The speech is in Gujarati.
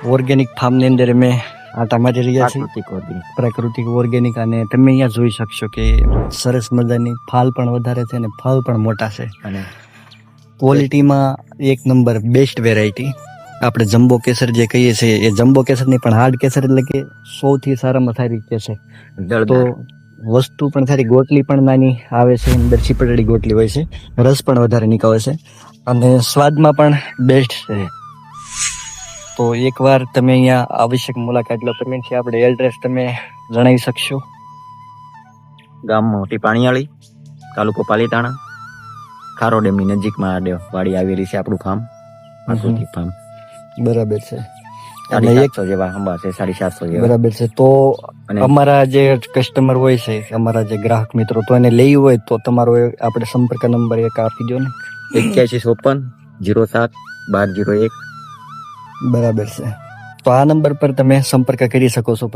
ઓર્ગેનિક ફાર્મની અંદર અમે આટા મારી રહ્યા છીએ, પ્રાકૃતિક ઓર્ગેનિક. અને તમે અહીંયા જોઈ શકશો કે સરસ મજાની ફાલ પણ વધારે છે અને ફળ પણ મોટા છે. અને ક્વોલિટીમાં એક નંબર બેસ્ટ વેરાયટી. આપણે જમ્બો કેસર જે કહીએ છીએ એ જમ્બો કેસર નહીં પણ હાર્ડ કેસર, એટલે કે સૌથી સારામાં સારી કેસર. તો વસ્તુ પણ સારી, ગોટલી પણ નાની આવે છે, અંદર ચીપડેલી ગોટલી હોય છે, રસ પણ વધારે નીકળે છે અને સ્વાદમાં પણ બેસ્ટ છે. તો એકવાર તમે અહીંયા આવશ્યક મુલાકાત લો. પેમેન્ટ છે આપણે એડ્રેસ તમે જણાવી શકશો? ગામ મોટી પાણીયાળી, તાલુકો પાલીતાણા, ખારો ડેમની નજીકમાં વાડી આવેલી છે આપણું ફાર્મ, પ્રાકૃતિક ફાર્મ. બરાબર છે. 750 જેવા આંબા છે, 750 જેવા. બરાબર છે. તો અમારા જે કસ્ટમર હોય છે, અમારા જે ગ્રાહક મિત્રો, તો એને લેવું હોય તો તમારો આપણે સંપર્ક નંબર એક આપી દો ને. 8154 07 1201. બરાબર છે. તો આ નંબર પર તમે સંપર્ક કરી શકો છો.